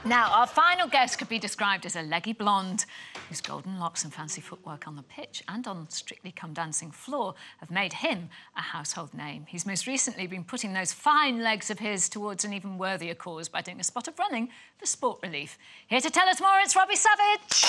Now, our final guest could be described as a leggy blonde whose golden locks and fancy footwork on the pitch and on Strictly Come Dancing floor have made him a household name. He's most recently been putting those fine legs of his towards an even worthier cause by doing a spot of running for Sport Relief. Here to tell us more, it's Robbie Savage.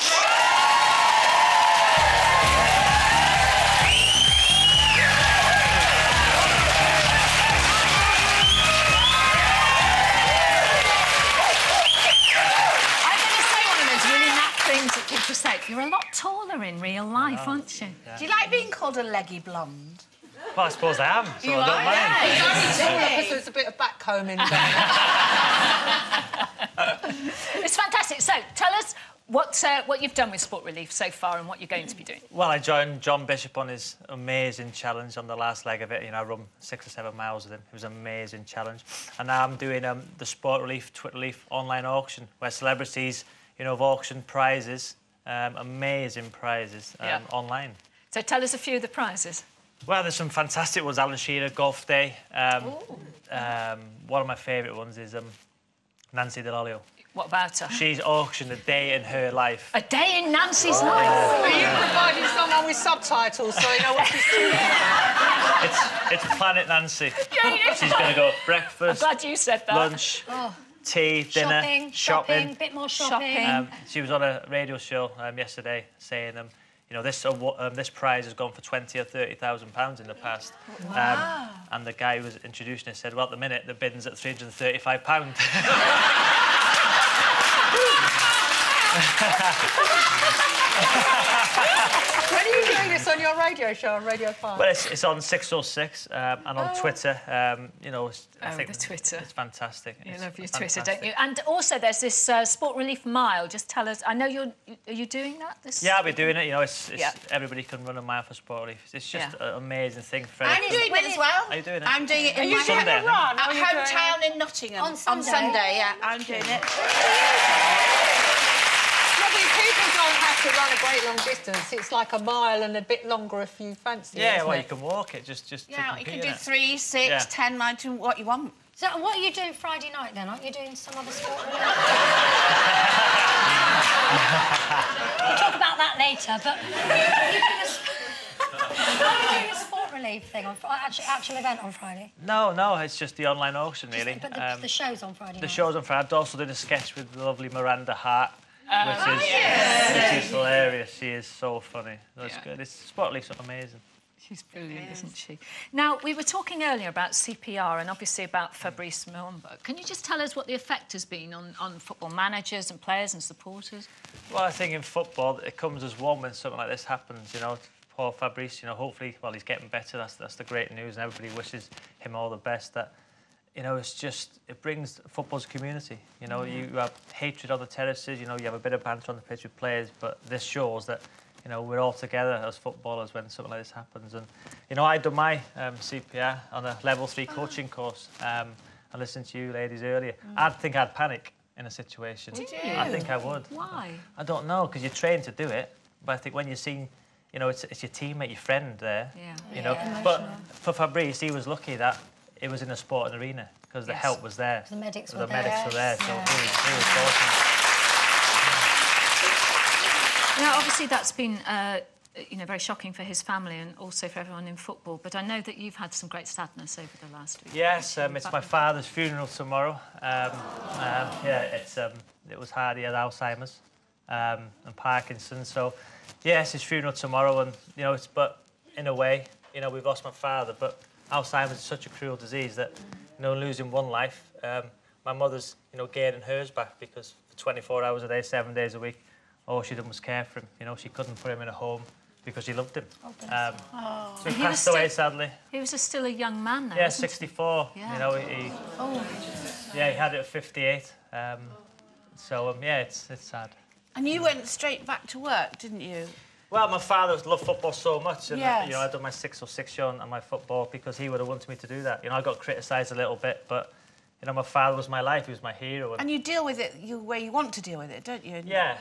You're a lot taller in real life, aren't you? Yeah. Do you like being called a leggy blonde? Well, I suppose I am, so I don't mind. Yeah, because there's a bit of backcombing going. It's fantastic. So, tell us what you've done with Sport Relief so far and what you're going to be doing. Well, I joined John Bishop on his amazing challenge on the last leg of it. You know, I run 6 or 7 miles with him. It was an amazing challenge. And now I'm doing the Sport Relief, Twitter Relief online auction, where celebrities, you know, have auctioned prizes. Amazing prizes online. So tell us a few of the prizes. Well, there's some fantastic ones. Alan Shearer, Golf Day. One of my favourite ones is Nancy Dell'Olio. What about her? She's auctioned a day in her life. A day in Nancy's life? Are you providing someone with subtitles so you know what she's doing? It's Planet Nancy. She's going to go breakfast, I'm glad you said that. lunch, tea, dinner, shopping. A bit more shopping. She was on a radio show yesterday saying, you know, this prize has gone for £20,000 or £30,000 in the past. Wow. And the guy who was introducing it said, well, at the minute, the bidding's at £335. When are you doing this on your radio show on Radio 5? Well, it's on 606 and on Twitter. You know, I think the Twitter. It's fantastic. You love your Twitter, don't you? And also, there's this Sport Relief Mile. Just tell us. I know are you doing that? Yeah, I'll be doing it. You know, it's everybody can run a mile for Sport Relief. It's just an amazing thing for I'm doing it as well. Are you doing it? I'm doing it in my Sunday, hometown in Nottingham. On Sunday? On Sunday, yeah, I'm doing it. People don't have to run a great long distance. It's like a mile and a bit longer if you fancy it. Yeah, well, you can walk it just yeah, you can do 3, 6, 10, 19, what you want. So what are you doing Friday night, then? Aren't you doing some other sport? We'll talk about that later, but... Are you doing a Sport Relief thing, on actual event on Friday? No, it's just the online auction, really. But the show's on Friday night? The show's on Friday. I'd also did a sketch with the lovely Miranda Hart, which is hilarious. She is so funny. That's good. Sport Relief's amazing. She's brilliant, isn't she? Now, we were talking earlier about CPR and obviously about Fabrice Muamba. Can you just tell us what the effect has been on football managers and players and supporters? Well, I think in football, it comes as one when something like this happens, you know. Poor Fabrice, you know, hopefully, well, he's getting better. That's the great news, and everybody wishes him all the best. That, you know, it brings football's community. You know, you have hatred on the terraces, you know, you have a bit of banter on the pitch with players, but this shows that, you know, we're all together as footballers when something like this happens. And, you know, I'd done my CPR on a level 3 coaching course. I listened to you ladies earlier. I think I'd panic in a situation. Did you? I think I would. Why? I don't know, because you're trained to do it, but I think when you're seeing, you know, it's your teammate, your friend there, you know. But for Fabrice, he was lucky that it was in a sporting arena, because the help was there. The medics were there. The medics were there, so he was fortunate. Now, obviously, that's been, you know, very shocking for his family and also for everyone in football. But I know that you've had some great sadness over the last week. Yes, it's my father's funeral tomorrow. It was hard. He had Alzheimer's and Parkinson's. So, yes, his funeral tomorrow, and you know, but in a way, you know, we've lost my father. But Alzheimer's is such a cruel disease that, you know, losing one life. My mother's, you know, gaining hers back, because for 24 hours a day, 7 days a week, all she did was care for him. You know, she couldn't put him in a home because she loved him. So he passed away, sadly. He was still a young man, though. Yeah, 64. Yeah. You know, he had it at 58. Yeah, it's sad. And you went straight back to work, didn't you? Well, my father loved football so much, and yes. you know, I'd done my 606 show on my football because he would have wanted me to do that. You know, I got criticised a little bit, but you know, my father was my life. He was my hero. And you deal with it where you want to deal with it, don't you? Yeah,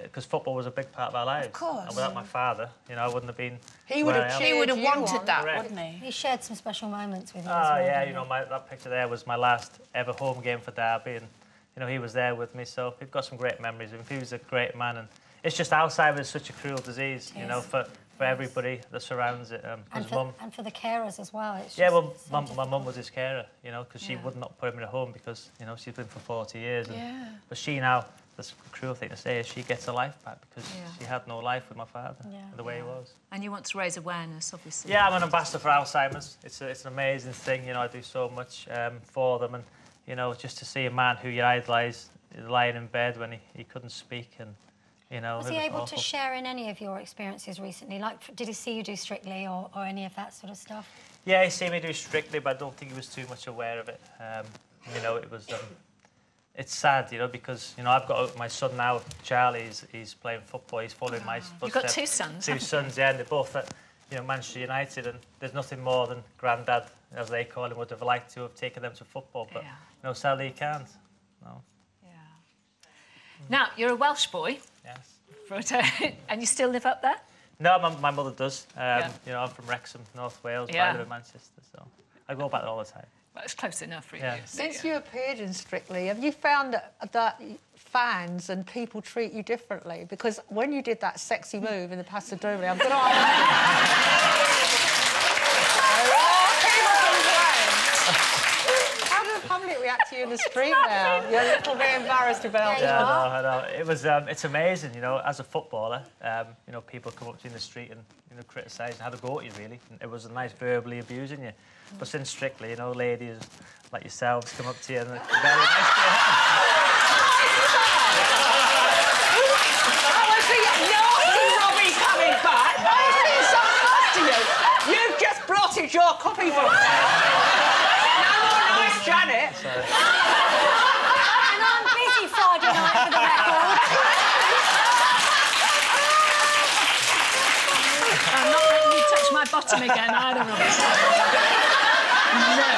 because football was a big part of our lives. Of course. And without my father, you know, I wouldn't have been. He would have wanted that, wouldn't he? He shared some special moments with you. Oh, yeah, you know, that picture there was my last ever home game for Derby, and you know, he was there with me, so we've got some great memories of him. He was a great man, and it's just Alzheimer's is such a cruel disease, you know, for everybody that surrounds it. And for the carers as well. It's yeah, just well, my mum was his carer, you know, because she would not put him in a home because, you know, she's been for 40 years. And, but she now, the cruel thing to say is she gets her life back because she had no life with my father, the way he was. And you want to raise awareness, obviously. Yeah, I'm an ambassador for Alzheimer's. It's an amazing thing, you know, I do so much for them. And, you know, just to see a man who you idolise lying in bed when he couldn't speak and, you know... Was he able to share in any of your experiences recently? Like, did he see you do Strictly or any of that sort of stuff? Yeah, he seen me do Strictly, but I don't think he was too much aware of it. You know, it was... it's sad, you know, because, you know, I've got my son now, Charlie, he's playing football, he's following my footsteps. You've got two sons, Two sons, yeah, and they're both at, you know, Manchester United, and there's nothing more than Grandad, as they call him, would have liked to have taken them to football, but, you know, sadly he can't. No. Now, you're a Welsh boy. Yes. And you still live up there? No, my mother does. You know, I'm from Wrexham, North Wales, but I live in Manchester, so I go back there all the time. Well, it's close enough, really. Yeah. Since you appeared in Strictly, have you found that fans and people treat you differently? Because when you did that sexy move in the Paso Doble, I'm going to public react to you in the street now? You're a little bit embarrassed about it. Yeah, I know. It was, it's amazing, you know, as a footballer, you know, people come up to you in the street and, you know, criticise and have a go at you, really. And it was a nice verbally abusing you. But since Strictly, you know, ladies like yourselves come up to you and they're very nice to you. Robbie coming back. Why is it so nice to you? You've just blotted your copybook. Janet. And I'm busy Friday night for the record. I'm not letting you touch my bottom again either, Robbie.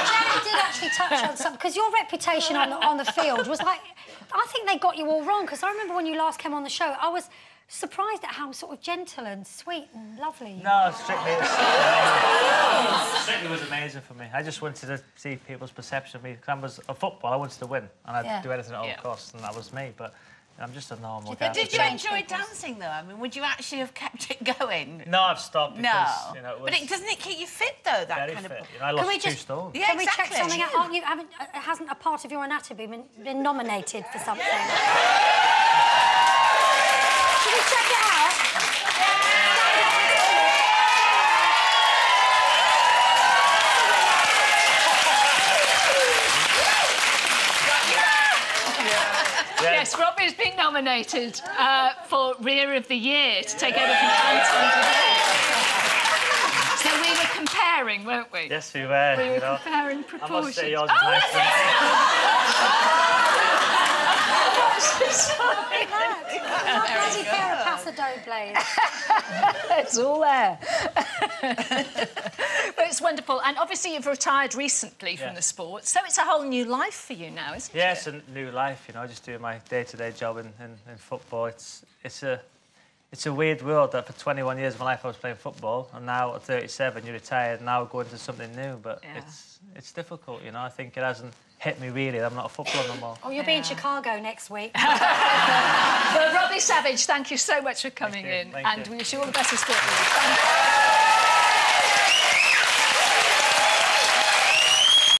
Janet did actually touch on something, because your reputation on the field was like... I think they got you all wrong, because I remember when you last came on the show, I was surprised at how sort of gentle and sweet and lovely. No, Strictly was amazing for me. I just wanted to see people's perception of me. Because I was a footballer, I wanted to win, and I'd do anything at all costs, and that was me. But I'm just a normal guy. But did you enjoy dancing, though? I mean, would you actually have kept it going? No, I've stopped because, you know, it was... But doesn't it keep you fit, though, that very kind fit. of... You know, I lost 2 stone. Yeah, Can we check something out? Aren't you, hasn't a part of your anatomy been nominated for something? Should we check it out? Yes, Robbie's been nominated for Rear of the Year to take over from Anton today. So we were comparing, weren't we? Yes, we were. We were comparing proportions. I must say yours is nice than How does he pair a Paso Doble? It's all there. But it's wonderful. And obviously you've retired recently from the sport, so it's a whole new life for you now, isn't it? Yeah, it's a new life, you know, just doing my day-to-day job in football. It's a weird world that for 21 years of my life I was playing football, and now at 37 you're retired, now going to something new, but it's difficult, you know. I think it hasn't hit me really. I'm not a footballer no more. Oh, you'll be in Chicago next week. Well, Robbie Savage, thank you so much for coming in, and we wish you all the best of sport. Thank you.